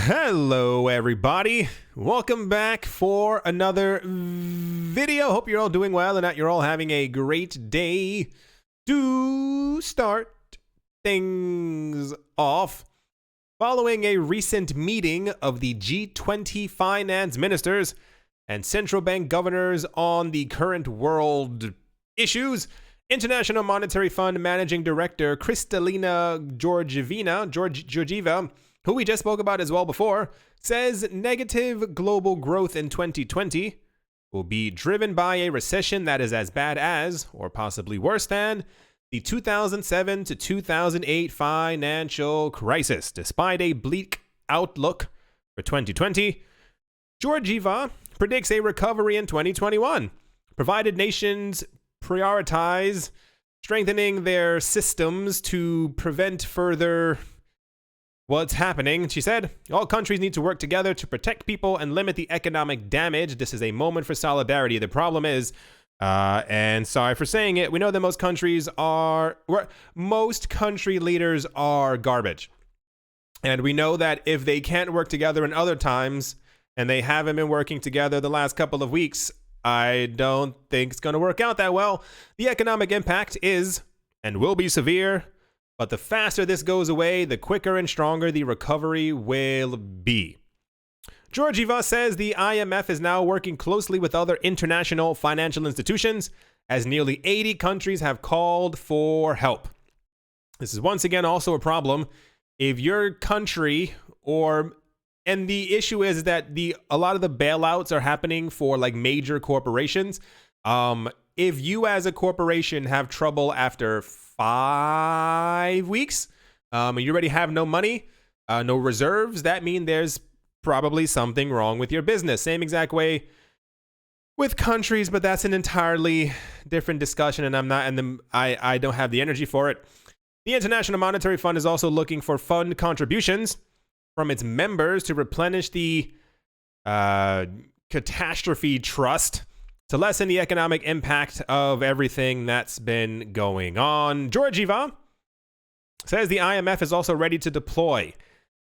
Hello everybody, welcome back for another video. Hope you're all doing well and that you're all having a great day. To start things off, following a recent meeting of the G20 finance ministers and central bank governors on the current world issues, International Monetary Fund Managing Director Kristalina Georgieva, who we just spoke about as well before, says negative global growth in 2020 will be driven by a recession that is as bad as, or possibly worse than, the 2007 to 2008 financial crisis. Despite a bleak outlook for 2020, Georgieva predicts a recovery in 2021, provided nations prioritize strengthening their systems to prevent further what's happening. She said, all countries need to work together to protect people and limit the economic damage. This is a moment for solidarity. The problem is, and sorry for saying it, we know that most country leaders are garbage. And we know that if they can't work together in other times, and they haven't been working together the last couple of weeks, I don't think it's going to work out that well. The economic impact is and will be severe, but the faster this goes away, the quicker and stronger the recovery will be. Georgieva says the IMF is now working closely with other international financial institutions, as nearly 80 countries have called for help. This is once again also a problem. If your country and the issue is that a lot of the bailouts are happening for like major corporations. If you as a corporation have trouble after 5 weeks, and you already have no money, no reserves, that means there's probably something wrong with your business. Same exact way with countries, but that's an entirely different discussion, and I don't have the energy for it. The International Monetary Fund is also looking for fund contributions from its members to replenish the catastrophe trust to lessen the economic impact of everything that's been going on. Georgieva says the IMF is also ready to deploy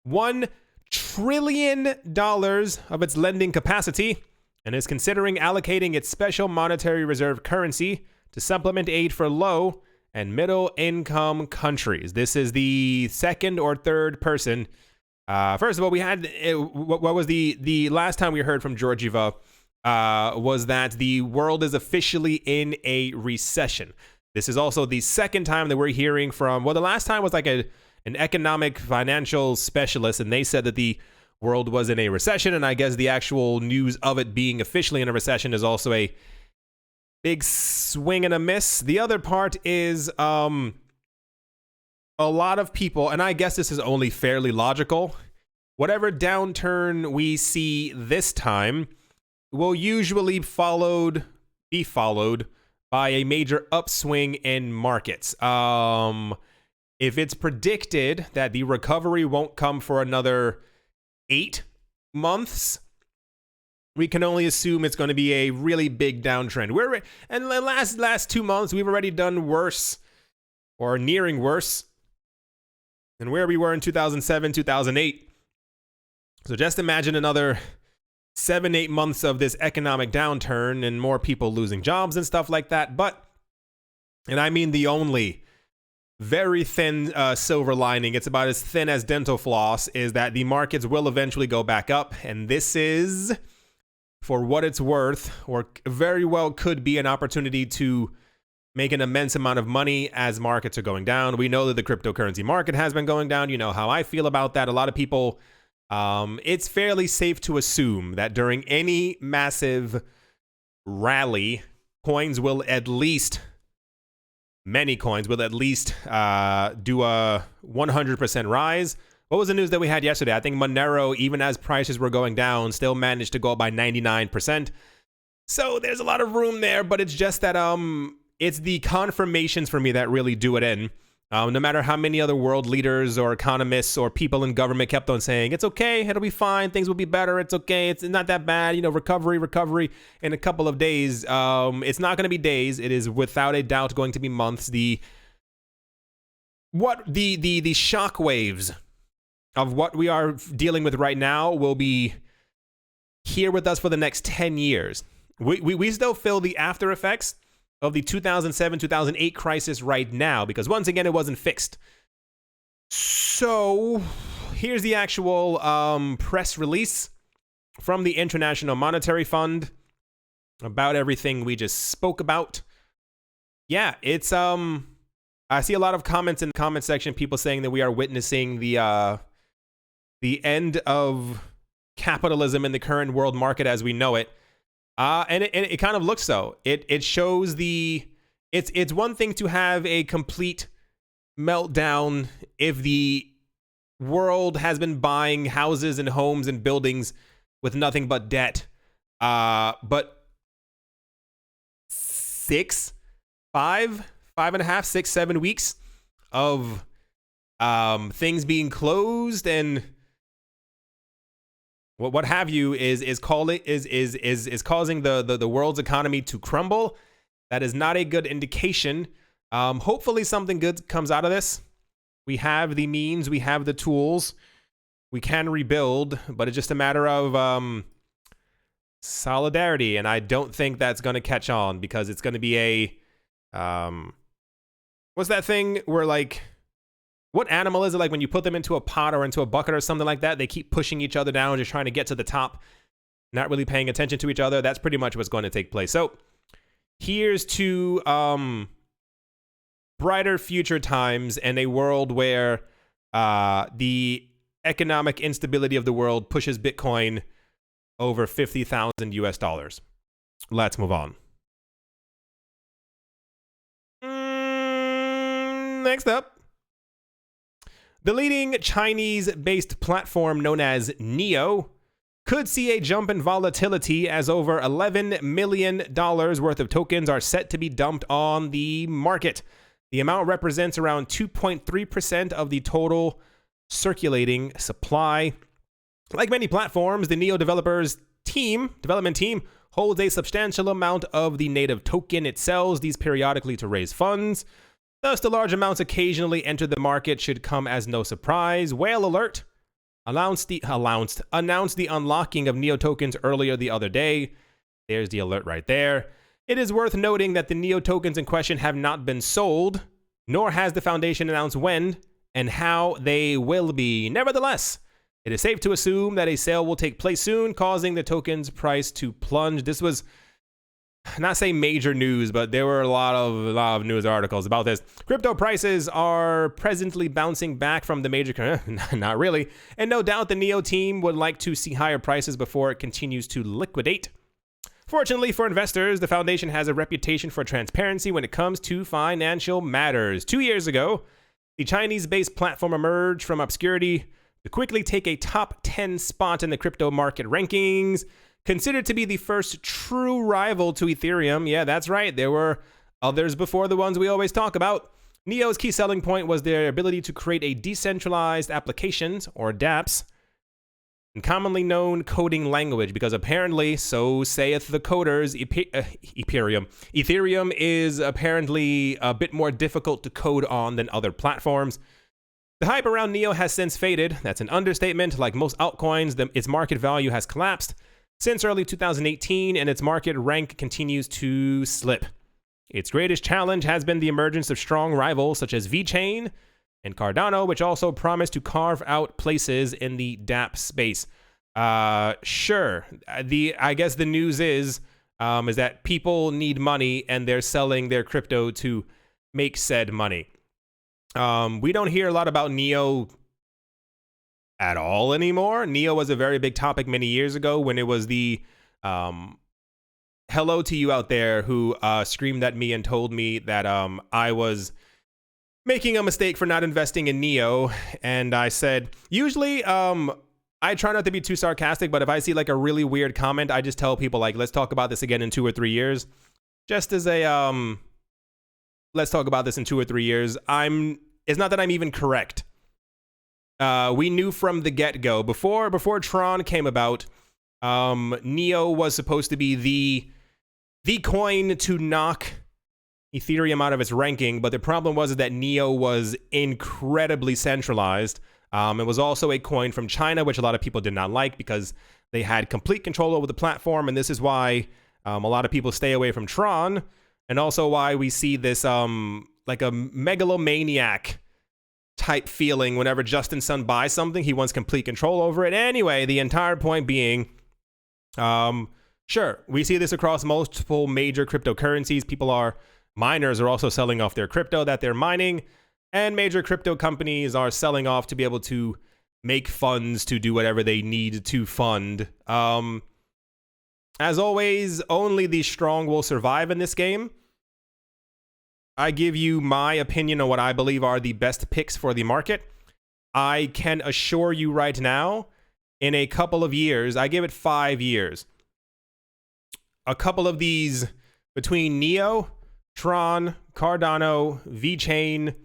$1 trillion of its lending capacity and is considering allocating its special monetary reserve currency to supplement aid for low and middle income countries. This is the second or third person. First of all, we had what was the last time we heard from Georgieva was that the world is officially in a recession. This is also the second time that we're hearing from, well, the last time was like an economic financial specialist, and they said that the world was in a recession, and I guess the actual news of it being officially in a recession is also a big swing and a miss. The other part is a lot of people, and I guess this is only fairly logical, whatever downturn we see this time will usually be followed by a major upswing in markets. If it's predicted that the recovery won't come for another 8 months, we can only assume it's going to be a really big downtrend. And the last 2 months, we've already done worse or nearing worse than where we were in 2007, 2008. So just imagine another 7-8 months of this economic downturn and more people losing jobs and stuff like that. But, and I mean the only very thin silver lining, it's about as thin as dental floss, is that the markets will eventually go back up. And this is, for what it's worth, or very well could be an opportunity to make an immense amount of money as markets are going down. We know that the cryptocurrency market has been going down. You know how I feel about that. A lot of people, it's fairly safe to assume that during any massive rally, many coins will at least do a 100% rise. What was the news that we had yesterday? I think Monero, even as prices were going down, still managed to go up by 99%. So there's a lot of room there, but it's just that it's the confirmations for me that really do it in. No matter how many other world leaders or economists or people in government kept on saying, it's okay, it'll be fine, things will be better, it's okay, it's not that bad, recovery in a couple of days. It's not going to be days, it is without a doubt going to be months. The shock waves of what we are dealing with right now will be here with us for the next 10 years. We still feel the after effects of the 2007, 2008 crisis right now, because once again, it wasn't fixed. So here's the actual press release from the International Monetary Fund about everything we just spoke about. Yeah, it's I see a lot of comments in the comment section, people saying that we are witnessing the end of capitalism in the current world market as we know it. And it kind of looks so. It shows it's one thing to have a complete meltdown if the world has been buying houses and homes and buildings with nothing but debt. But 5.5, 6, 7 weeks of things being closed and what have you is causing the world's economy to crumble. That is not a good indication. Hopefully something good comes out of this. We have the means, we have the tools, we can rebuild, but it's just a matter of solidarity, and I don't think that's going to catch on, because it's going to be a what's that thing where, like, what animal is it, like when you put them into a pot or into a bucket or something like that, they keep pushing each other down, just trying to get to the top, not really paying attention to each other. That's pretty much what's going to take place. So here's to brighter future times and a world where the economic instability of the world pushes Bitcoin over 50,000 US dollars. Let's move on. Next up, the leading Chinese-based platform known as Neo could see a jump in volatility as over $11 million worth of tokens are set to be dumped on the market. The amount represents around 2.3% of the total circulating supply. Like many platforms, the Neo development team holds a substantial amount of the native token. It sells these periodically to raise funds. Thus, the large amounts occasionally enter the market should come as no surprise. Whale Alert announced the unlocking of Neo tokens earlier the other day. There's the alert right there. It is worth noting that the Neo tokens in question have not been sold, nor has the foundation announced when and how they will be. Nevertheless, it is safe to assume that a sale will take place soon, causing the token's price to plunge. This was not say major news, but there were a lot of news articles about this. Crypto prices are presently bouncing back from the major, not really, and no doubt the Neo team would like to see higher prices before it continues to liquidate. Fortunately for investors, the foundation has a reputation for transparency when it comes to financial matters. 2 years ago, the Chinese-based platform emerged from obscurity to quickly take a top 10 spot in the crypto market rankings. Considered to be the first true rival to Ethereum. Yeah, that's right. There were others before the ones we always talk about. Neo's key selling point was their ability to create a decentralized applications, or dApps, in commonly known coding language, because apparently, so saith the coders, Ethereum is apparently a bit more difficult to code on than other platforms. The hype around Neo has since faded. That's an understatement. Like most altcoins, its market value has collapsed since early 2018, and its market rank continues to slip. Its greatest challenge has been the emergence of strong rivals such as VeChain and Cardano, which also promise to carve out places in the dApp space. Sure. I guess the news is that people need money and they're selling their crypto to make said money. We don't hear a lot about Neo at all anymore. Neo was a very big topic many years ago when it was the hello to you out there who screamed at me and told me that I was making a mistake for not investing in Neo. And I said, usually I try not to be too sarcastic, but if I see like a really weird comment, I just tell people like, let's talk about this again in 2 or 3 years. Just as a let's talk about this in 2 or 3 years. It's not that I'm even correct. We knew from the get-go, before Tron came about, Neo was supposed to be the coin to knock Ethereum out of its ranking, but the problem was that Neo was incredibly centralized. It was also a coin from China, which a lot of people did not like because they had complete control over the platform. And this is why a lot of people stay away from Tron, and also why we see this like a megalomaniac type feeling whenever Justin Sun buys something. He wants complete control over it. Anyway, the entire point being, sure, we see this across multiple major cryptocurrencies. Miners are also selling off their crypto that they're mining, and major crypto companies are selling off to be able to make funds to do whatever they need to fund. As always, only the strong will survive in this game. I give you my opinion on what I believe are the best picks for the market. I can assure you right now, in a couple of years, I give it 5 years, a couple of these between Neo, Tron, Cardano, VeChain,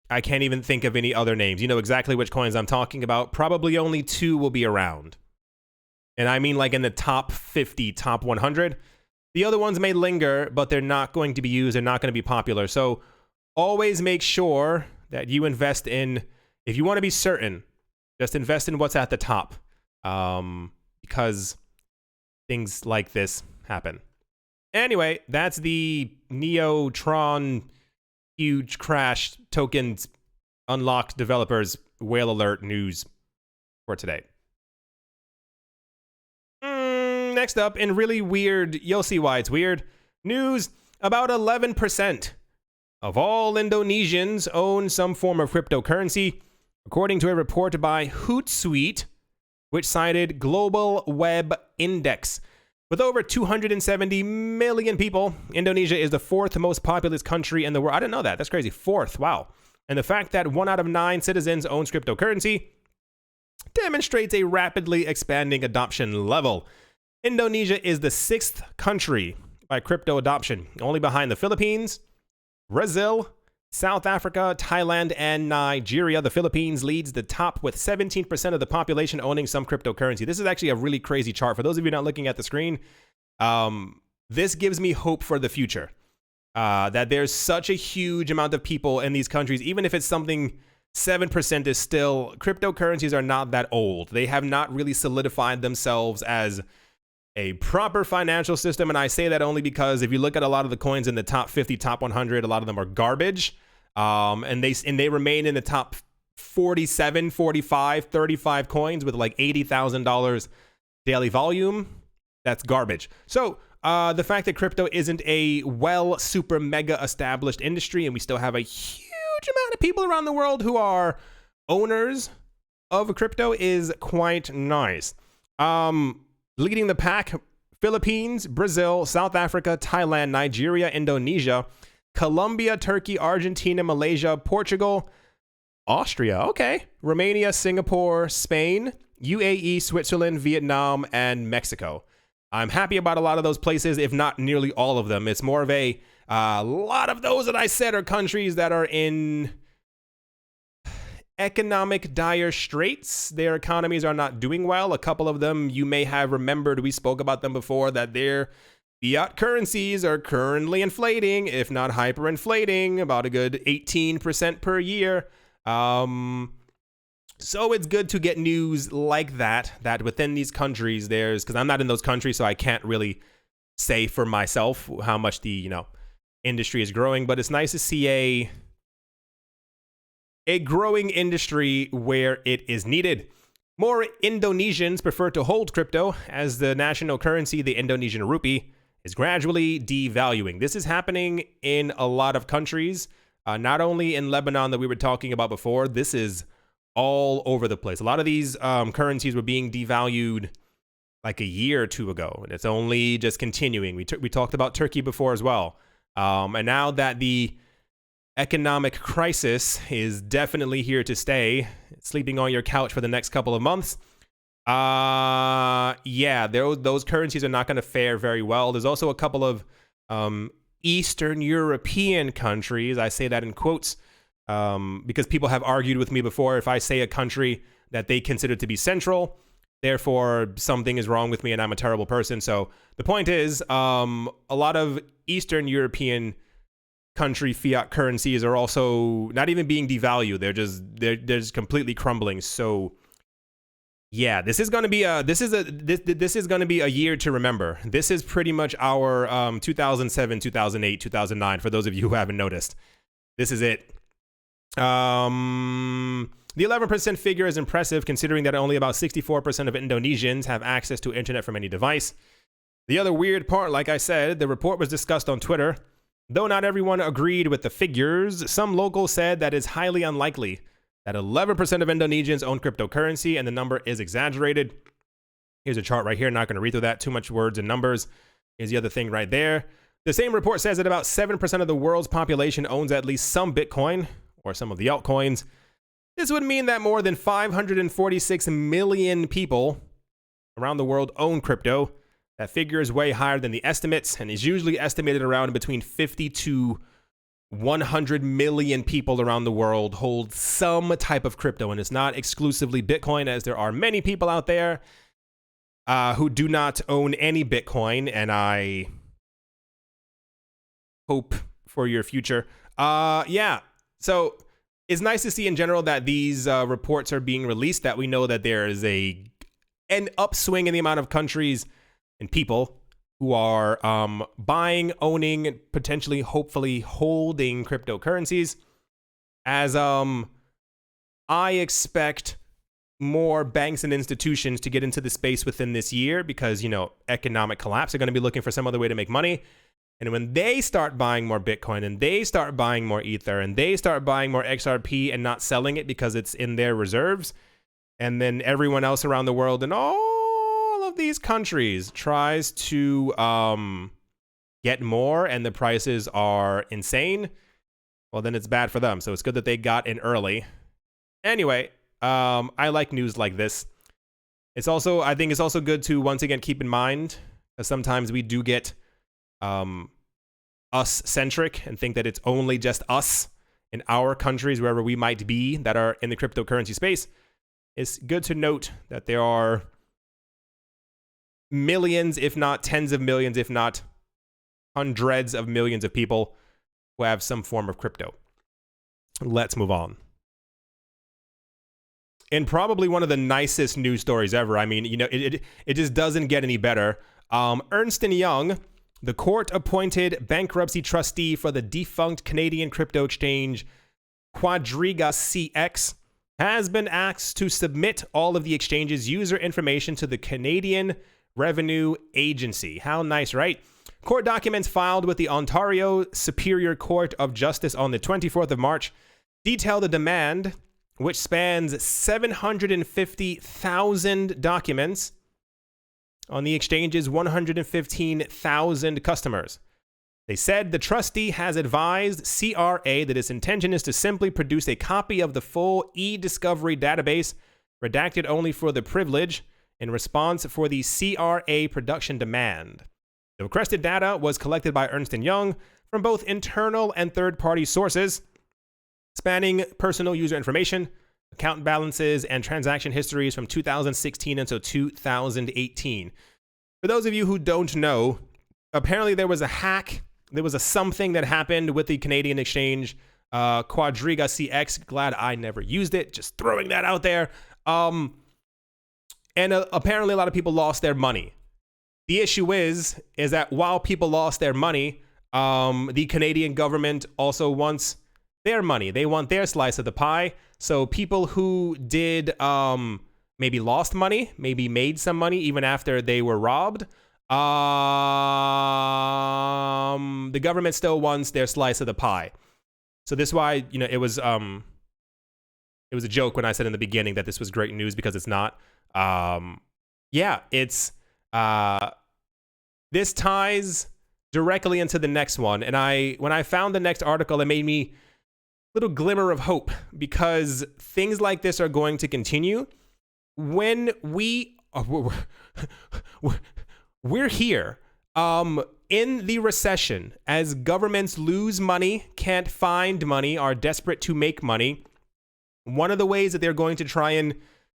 I can't even think of any other names. You know exactly which coins I'm talking about. Probably only 2 will be around. And I mean like in the top 50, top 100. The other ones may linger, but they're not going to be used. They're not going to be popular. So always make sure that you invest in, if you want to be certain, just invest in what's at the top. Because things like this happen. Anyway, that's the Neotron huge crash tokens unlocked developers whale alert news for today. Next up, in really weird, you'll see why it's weird, news, about 11% of all Indonesians own some form of cryptocurrency, according to a report by Hootsuite, which cited Global Web Index. With over 270 million people, Indonesia is the 4th most populous country in the world. I didn't know that. That's crazy. 4th. Wow. And the fact that 1 out of 9 citizens owns cryptocurrency demonstrates a rapidly expanding adoption level. Indonesia is the 6th country by crypto adoption, only behind the Philippines, Brazil, South Africa, Thailand, and Nigeria. The Philippines leads the top with 17% of the population owning some cryptocurrency. This is actually a really crazy chart. For those of you not looking at the screen, this gives me hope for the future. That there's such a huge amount of people in these countries, even if it's something 7% is still, cryptocurrencies are not that old. They have not really solidified themselves as a proper financial system, and I say that only because if you look at a lot of the coins in the top 50, top 100, a lot of them are garbage, and they remain in the top 47, 45, 35 coins with like $80,000 daily volume. That's garbage. So the fact that crypto isn't a super mega established industry, and we still have a huge amount of people around the world who are owners of crypto, is quite nice. Leading the pack, Philippines, Brazil, South Africa, Thailand, Nigeria, Indonesia, Colombia, Turkey, Argentina, Malaysia, Portugal, Austria, okay, Romania, Singapore, Spain, UAE, Switzerland, Vietnam, and Mexico. I'm happy about a lot of those places, if not nearly all of them. It's more of a lot of those that I said are countries that are in economic dire straits. Their economies are not doing well. A couple of them you may have remembered, we spoke about them before, that their fiat currencies are currently inflating, if not hyperinflating, about a good 18% per year. So it's good to get news like that within these countries there's, because I'm not in those countries, so I can't really say for myself how much the, industry is growing, but it's nice to see a growing industry where it is needed. More Indonesians prefer to hold crypto, as the national currency, the Indonesian rupee, is gradually devaluing. This is happening in a lot of countries, not only in Lebanon that we were talking about before. This is all over the place. A lot of these currencies were being devalued like a year or two ago, and it's only just continuing. We talked about Turkey before as well. And now that the economic crisis is definitely here to stay, sleeping on your couch for the next couple of months, yeah, those currencies are not going to fare very well. There's also a couple of Eastern European countries, I say that in quotes, because people have argued with me before, if I say a country that they consider to be central, therefore something is wrong with me and I'm a terrible person. So the point is, a lot of Eastern European country fiat currencies are also not even being devalued. They're just completely crumbling. So yeah, this is going to be a year to remember. This is pretty much our 2007, 2008, 2009 for those of you who haven't noticed. This is it. The 11% figure is impressive considering that only about 64% of Indonesians have access to internet from any device. The other weird part, like I said, the report was discussed on Twitter. Though not everyone agreed with the figures, some locals said that it's highly unlikely that 11% of Indonesians own cryptocurrency, and the number is exaggerated. Here's a chart right here. Not going to read through that. Too much words and numbers. Here's the other thing right there. The same report says that about 7% of the world's population owns at least some Bitcoin or some of the altcoins. This would mean that more than 546 million people around the world own crypto. That figure is way higher than the estimates and is usually estimated around between 50 to 100 million people around the world hold some type of crypto, and it's not exclusively Bitcoin, as there are many people out there who do not own any Bitcoin, and I hope for your future. Yeah, so it's nice to see in general that these reports are being released, that we know that there is an upswing in the amount of countries and people who are buying, owning, and potentially, hopefully, holding cryptocurrencies. As I expect more banks and institutions to get into the space within this year because, economic collapse. They're going to be looking for some other way to make money. And when they start buying more Bitcoin and they start buying more Ether and they start buying more XRP and not selling it because it's in their reserves, and then everyone else around the world and all of these countries tries to get more and the prices are insane, well, then it's bad for them. So it's good that they got in early. Anyway, I like news like this. I think it's also good to once again keep in mind that sometimes we do get us-centric and think that it's only just us in our countries, wherever we might be, that are in the cryptocurrency space. It's good to note that there are millions, if not tens of millions, if not hundreds of millions of people who have some form of crypto. Let's move on. And probably one of the nicest news stories ever. I mean, it just doesn't get any better. Ernst & Young, the court-appointed bankruptcy trustee for the defunct Canadian crypto exchange QuadrigaCX, has been asked to submit all of the exchange's user information to the Canadian Revenue Agency. How nice, right? Court documents filed with the Ontario Superior Court of Justice on the 24th of March detail the demand, which spans 750,000 documents on the exchange's 115,000 customers. They said the trustee has advised CRA that its intention is to simply produce a copy of the full e-discovery database, redacted only for the privilege, in response for the CRA production demand. The requested data was collected by Ernst & Young from both internal and third-party sources, spanning personal user information, account balances, and transaction histories from 2016 until 2018. For those of you who don't know, apparently there was a hack. There was something that happened with the Canadian exchange, QuadrigaCX. Glad I never used it. Just throwing that out there. And apparently a lot of people lost their money. The issue is that while people lost their money, the Canadian government also wants their money. They want their slice of the pie. So people who did maybe lost money, maybe made some money even after they were robbed, the government still wants their slice of the pie. So this is why, it was a joke when I said in the beginning that this was great news, because it's not. This ties directly into the next one. And when I found the next article, it made me a little glimmer of hope, because things like this are going to continue. When we're here in the recession, as governments lose money, can't find money, are desperate to make money, one of the ways that they're going to try and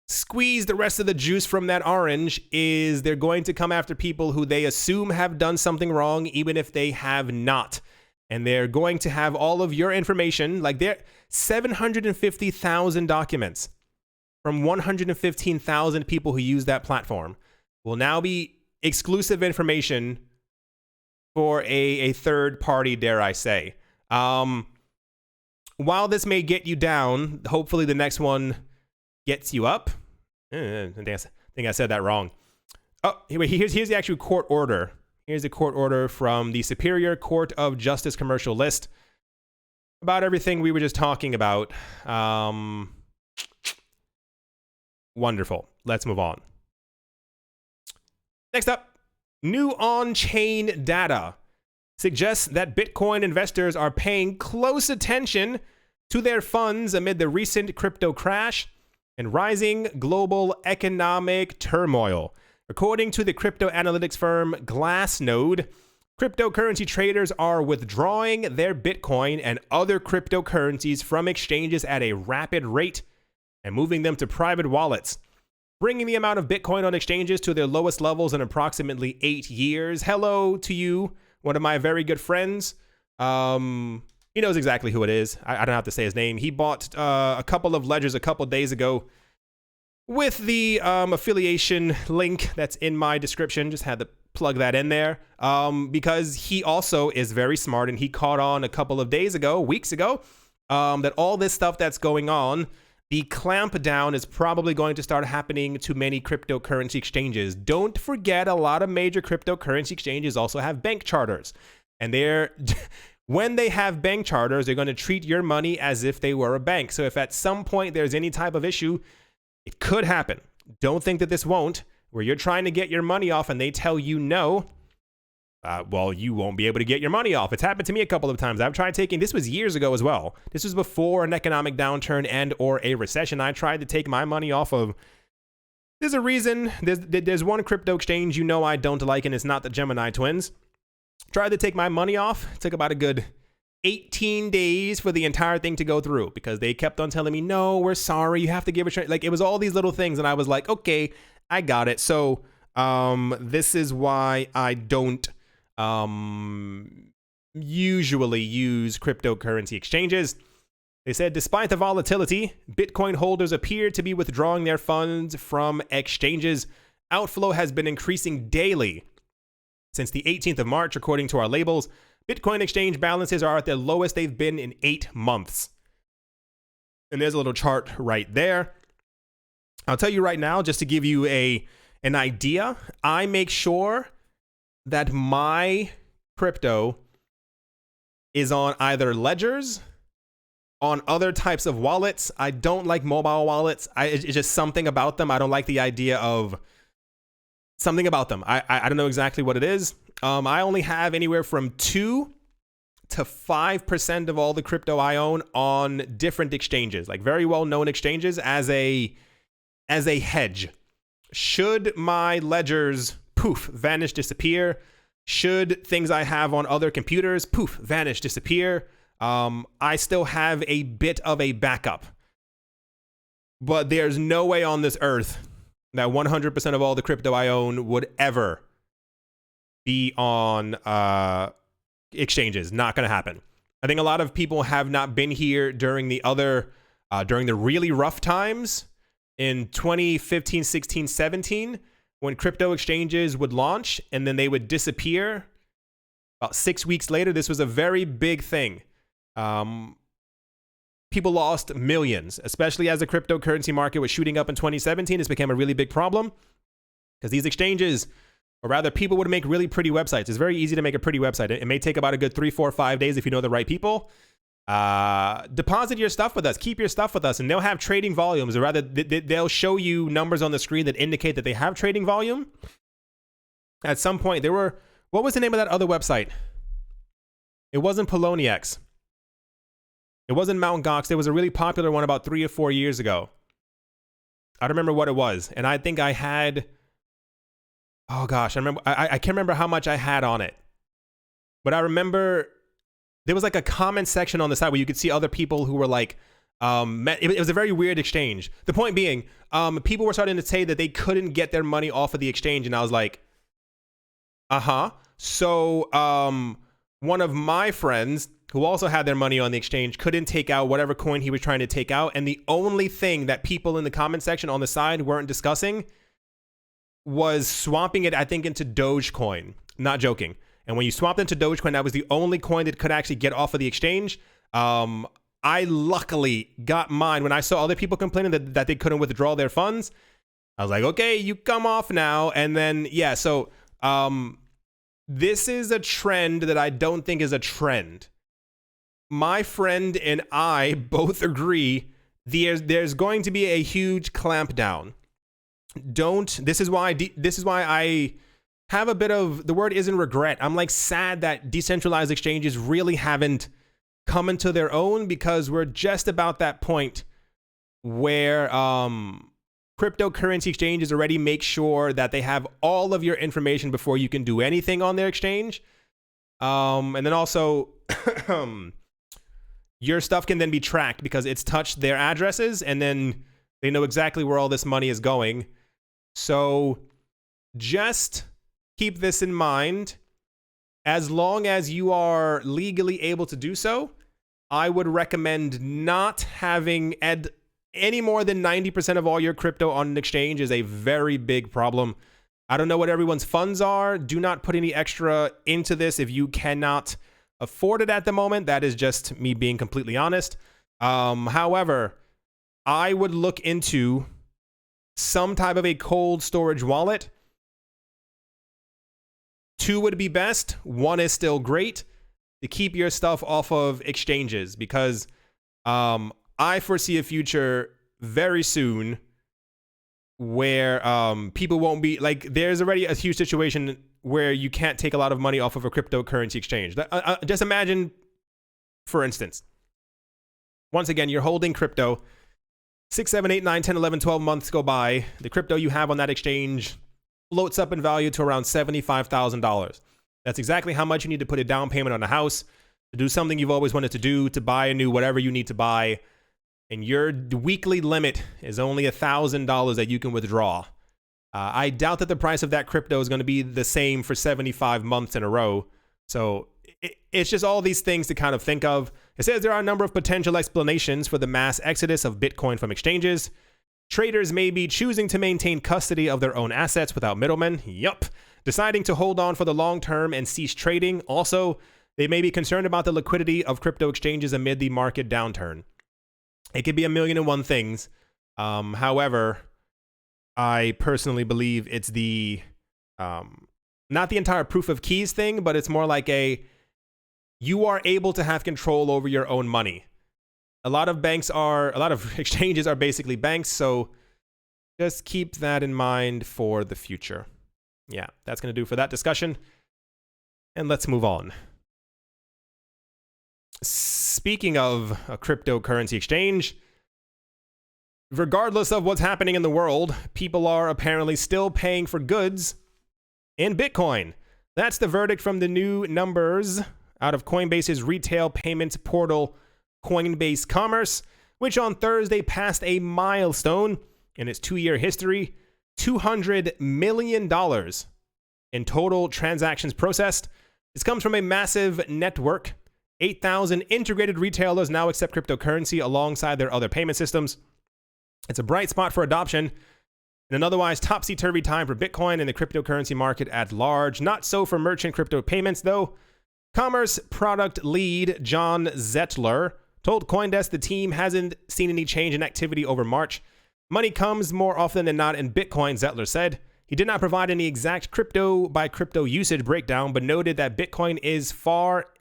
squeeze the rest of the juice from that orange is they're going to come after people who they assume have done something wrong, even if they have not. and they're going to have all of your information. Like, they're 750,000 documents from 115,000 people who use that platform will now be exclusive information for a third party, dare I say. While this may get you down, hopefully the next one gets you up. I think I said that wrong. Oh, here's the actual court order. Here's the court order from the Superior Court of Justice Commercial List about everything we were just talking about. Wonderful. Let's move on. Next up, new on-chain data suggests that Bitcoin investors are paying close attention to their funds amid the recent crypto crash and rising global economic turmoil. According to the crypto analytics firm Glassnode, cryptocurrency traders are withdrawing their Bitcoin and other cryptocurrencies from exchanges at a rapid rate and moving them to private wallets, bringing the amount of Bitcoin on exchanges to their lowest levels in approximately 8 years. Hello to you, one of my very good friends. He knows exactly who it is. I don't have to say his name. He bought a couple of ledgers a couple days ago with the affiliation link that's in my description. Just had to plug that in there because he also is very smart, and he caught on a couple of weeks ago, that all this stuff that's going on, the clamp down is probably going to start happening to many cryptocurrency exchanges. Don't forget, a lot of major cryptocurrency exchanges also have bank charters. And when they have bank charters, they're going to treat your money as if they were a bank. So if at some point there's any type of issue, it could happen. Don't think that this won't, where you're trying to get your money off and they tell you no. Well, you won't be able to get your money off. It's happened to me a couple of times. I've tried taking, this was years ago as well. This was before an economic downturn and or a recession. I tried to take my money off of, there's a reason. There's one crypto exchange you know I don't like, and it's not the Gemini twins. Tried to take my money off. It took about a good 18 days for the entire thing to go through because they kept on telling me, no, we're sorry, you have to give it a try. Like, it was all these little things, and I was like, okay, I got it. So this is why I don't usually use cryptocurrency exchanges. They said, despite the volatility, Bitcoin holders appear to be withdrawing their funds from exchanges. Outflow has been increasing daily since the 18th of March, according to our labels. Bitcoin exchange balances are at their lowest they've been in 8 months. And there's a little chart right there. I'll tell you right now, just to give you an idea, I make sure that my crypto is on either ledgers, on other types of wallets. I don't like mobile wallets. It's just something about them. I don't like the idea of something about them. I don't know exactly what it is. I only have anywhere from 2 to 5% of all the crypto I own on different exchanges, like very well-known exchanges, as a hedge. Should my ledgers vanish, disappear, should things I have on other computers vanish, disappear, I still have a bit of a backup. But there's no way on this earth that 100% of all the crypto I own would ever be on exchanges. Not going to happen. I think a lot of people have not been here during the really rough times in 2015, 16, 17, when crypto exchanges would launch and then they would disappear. About 6 weeks later, this was a very big thing. People lost millions, especially as the cryptocurrency market was shooting up in 2017. This became a really big problem because these exchanges, or rather people would make really pretty websites. It's very easy to make a pretty website. It may take about a good 3, 4, 5 days if you know the right people. Deposit your stuff with us, keep your stuff with us, and they'll have trading volumes, or rather they'll show you numbers on the screen that indicate that they have trading volume. At some point what was the name of that other website? It wasn't Poloniex. It wasn't Mt. Gox. There was a really popular one about 3 or 4 years ago. I don't remember what it was. And I think I had, oh gosh, I can't remember how much I had on it. But I remember there was like a comment section on the side where you could see other people who were like, it was a very weird exchange. The point being, people were starting to say that they couldn't get their money off of the exchange. And I was like, so one of my friends who also had their money on the exchange couldn't take out whatever coin he was trying to take out. And the only thing that people in the comment section on the side weren't discussing was swapping it, I think, into Dogecoin. Not joking. And when you swapped into Dogecoin, that was the only coin that could actually get off of the exchange. I luckily got mine when I saw other people complaining that they couldn't withdraw their funds. I was like, okay, you come off now. And then, yeah, so this is a trend that I don't think is a trend. My friend and I both agree there's going to be a huge clampdown. This is why I have a bit of, the word isn't regret. I'm like sad that decentralized exchanges really haven't come into their own, because we're just about that point where cryptocurrency exchanges already make sure that they have all of your information before you can do anything on their exchange. And then also your stuff can then be tracked because it's touched their addresses, and then they know exactly where all this money is going. So just keep this in mind. As long as you are legally able to do so, I would recommend not having any more than 90% of all your crypto on an exchange. Is a very big problem. I don't know what everyone's funds are. Do not put any extra into this if you cannot afford it at the moment. That is just me being completely honest. However, I would look into some type of a cold storage wallet. 2 would be best. 1 is still great to keep your stuff off of exchanges, because I foresee a future very soon where people won't be like, there's already a huge situation where you can't take a lot of money off of a cryptocurrency exchange. Just imagine, for instance, once again, you're holding crypto, 6, 7, 8, 9, 10, 11, 12 months go by. The crypto you have on that exchange floats up in value to around $75,000. That's exactly how much you need to put a down payment on a house, to do something you've always wanted to do, to buy a new whatever you need to buy. And your weekly limit is only $1,000 that you can withdraw. I doubt that the price of that crypto is going to be the same for 75 months in a row. So it's just all these things to kind of think of. It says there are a number of potential explanations for the mass exodus of Bitcoin from exchanges. Traders may be choosing to maintain custody of their own assets without middlemen. Yup. Deciding to hold on for the long term and cease trading. Also, they may be concerned about the liquidity of crypto exchanges amid the market downturn. It could be 1,000,001 things. However, I personally believe it's the not the entire proof of keys thing, but it's more like you are able to have control over your own money. A lot of exchanges are basically banks, so just keep that in mind for the future. Yeah, that's going to do for that discussion. And let's move on. Speaking of a cryptocurrency exchange, regardless of what's happening in the world, people are apparently still paying for goods in Bitcoin. That's the verdict from the new numbers out of Coinbase's retail payments portal, Coinbase Commerce, which on Thursday passed a milestone in its 2-year history, $200 million in total transactions processed. This comes from a massive network. 8,000 integrated retailers now accept cryptocurrency alongside their other payment systems. It's a bright spot for adoption in an otherwise topsy-turvy time for Bitcoin and the cryptocurrency market at large. Not so for merchant crypto payments, though. Commerce product lead John Zettler told CoinDesk the team hasn't seen any change in activity over March. Money comes more often than not in Bitcoin, Zettler said. He did not provide any exact crypto-by-crypto usage breakdown, but noted that Bitcoin is Bitcoin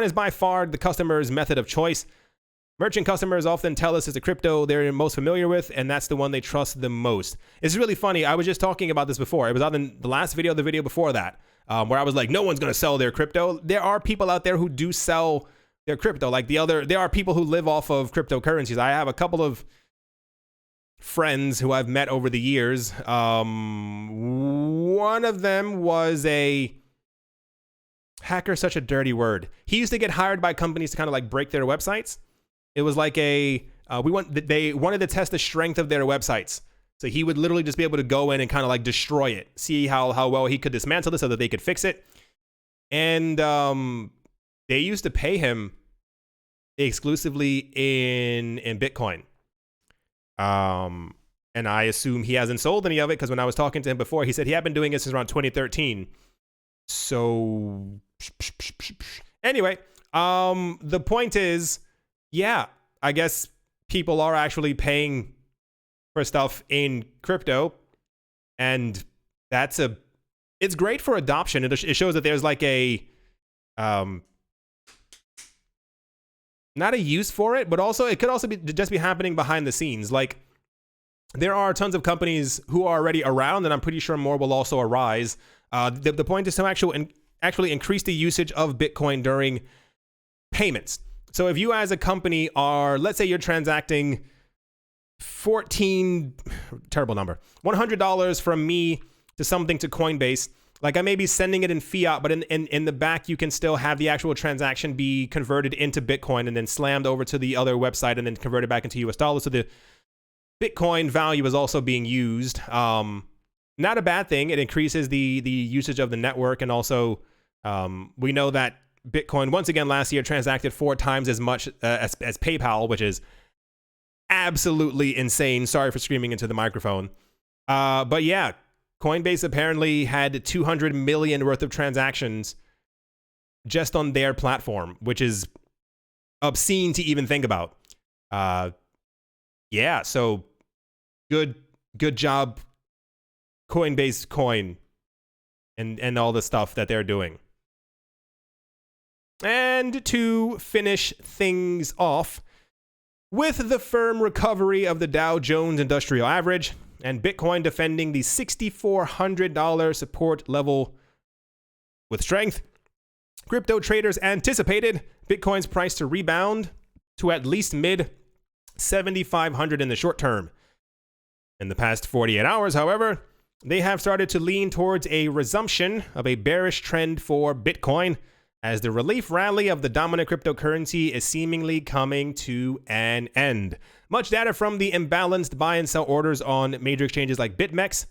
is by far the customer's method of choice. Merchant customers often tell us it's the crypto they're most familiar with, and that's the one they trust the most. It's really funny. I was just talking about this before. It was on the last video, the video before that, where I was like, no one's going to sell their crypto. There are people out there who do sell their crypto. There are people who live off of cryptocurrencies. I have a couple of friends who I've met over the years. One of them was a hacker, such a dirty word. He used to get hired by companies to kind of like break their websites. It was like they wanted to test the strength of their websites. So he would literally just be able to go in and kind of like destroy it, see how well he could dismantle it so that they could fix it. And they used to pay him exclusively in Bitcoin. And I assume he hasn't sold any of it, because when I was talking to him before, he said he had been doing it since around 2013. So anyway, the point is, yeah, I guess people are actually paying for stuff in crypto, and it's great for adoption. It shows that there's like a not a use for it, but also it could also be just be happening behind the scenes. Like, there are tons of companies who are already around, and I'm pretty sure more will also arise. The point is to actually increase the usage of Bitcoin during payments. So if you as a company are, let's say you're transacting $100 from me to something to Coinbase, like I may be sending it in fiat, but in the back you can still have the actual transaction be converted into Bitcoin and then slammed over to the other website and then converted back into US dollars. So the Bitcoin value is also being used. Not a bad thing. It increases the usage of the network, and also we know that Bitcoin once again last year transacted 4 times as much as PayPal, which is absolutely insane. Sorry for screaming into the microphone. But yeah, Coinbase apparently had 200 million worth of transactions just on their platform, which is obscene to even think about. Yeah, so good job, Coinbase Coin, and all the stuff that they're doing. And to finish things off, with the firm recovery of the Dow Jones Industrial Average and Bitcoin defending the $6,400 support level with strength, crypto traders anticipated Bitcoin's price to rebound to at least mid 7,500 in the short term. In the past 48 hours, however, they have started to lean towards a resumption of a bearish trend for Bitcoin, as the relief rally of the dominant cryptocurrency is seemingly coming to an end. Much data from the imbalanced buy and sell orders on major exchanges like BitMEX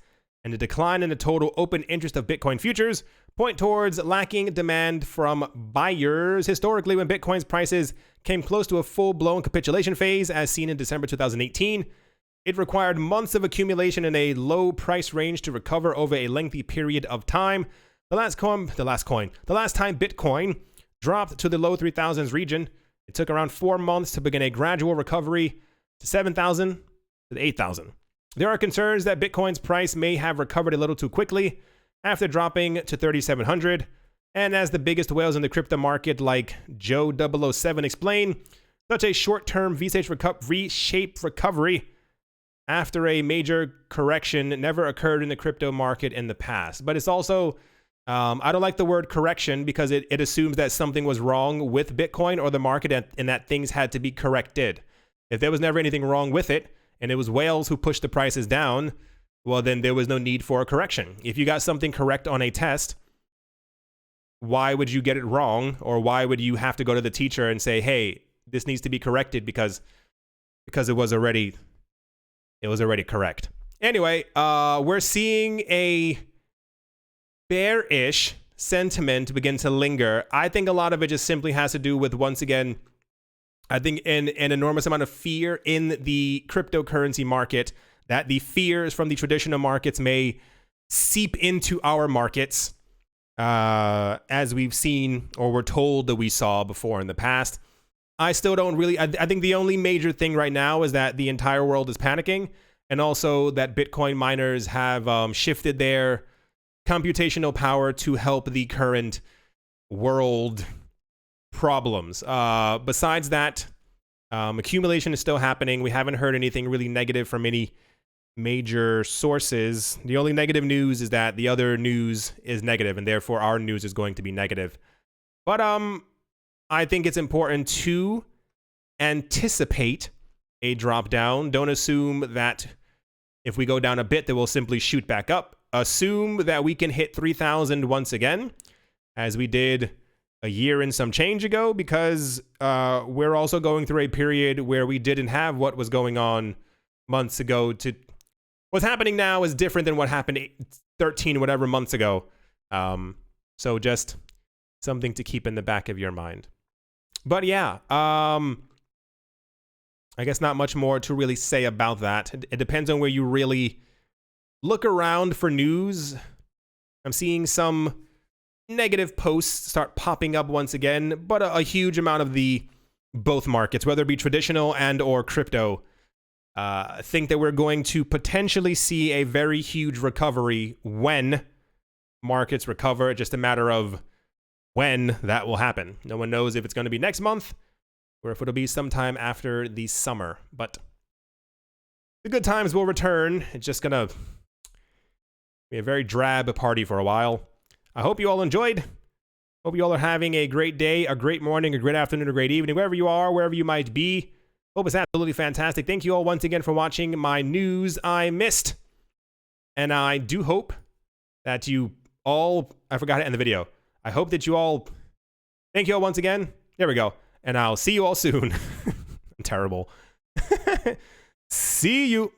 and the decline in the total open interest of Bitcoin futures point towards lacking demand from buyers. Historically, when Bitcoin's prices came close to a full-blown capitulation phase, as seen in December 2018, it required months of accumulation in a low price range to recover over a lengthy period of time. The last time Bitcoin dropped to the low 3,000s region, it took around 4 months to begin a gradual recovery to 7,000 to 8,000. There are concerns that Bitcoin's price may have recovered a little too quickly after dropping to 3,700. And as the biggest whales in the crypto market, like Joe 007 explained, such a short-term V-shaped recovery after a major correction never occurred in the crypto market in the past. But it's also, I don't like the word correction, because it assumes that something was wrong with Bitcoin or the market and that things had to be corrected. If there was never anything wrong with it, and it was whales who pushed the prices down, well, then there was no need for a correction. If you got something correct on a test, why would you get it wrong? Or why would you have to go to the teacher and say, hey, this needs to be corrected because it was already correct. Anyway, we're seeing a bearish sentiment begin to linger. I think a lot of it just simply has to do with, once again, I think an enormous amount of fear in the cryptocurrency market, that the fears from the traditional markets may seep into our markets, as we've seen, or we're told that we saw before in the past. I still don't really, I think the only major thing right now is that the entire world is panicking, and also that Bitcoin miners have shifted their computational power to help the current world problems. Besides that, accumulation is still happening. We haven't heard anything really negative from any major sources. The only negative news is that the other news is negative, and therefore our news is going to be negative. But I think it's important to anticipate a drop down. Don't assume that if we go down a bit that we'll simply shoot back up. Assume that we can hit 3,000 once again, as we did a year and some change ago, because we're also going through a period where we didn't have what was going on months ago to what's happening now is different than what happened 13 whatever months ago. So just something to keep in the back of your mind. But yeah, I guess not much more to really say about that. It depends on where you really look around for news. I'm seeing some negative posts start popping up once again, but a huge amount of both markets, whether it be traditional and or crypto, think that we're going to potentially see a very huge recovery when markets recover. It's just a matter of when that will happen. No one knows if it's going to be next month or if it'll be sometime after the summer. But the good times will return. It's just going to be a very drab party for a while. I hope you all enjoyed. Hope you all are having a great day, a great morning, a great afternoon, a great evening, wherever you are, wherever you might be. Hope it's absolutely fantastic. Thank you all once again for watching my news I missed. And I do hope that you all, I forgot to end the video. I hope that you all, thank you all once again. There we go. And I'll see you all soon. I'm terrible. See you.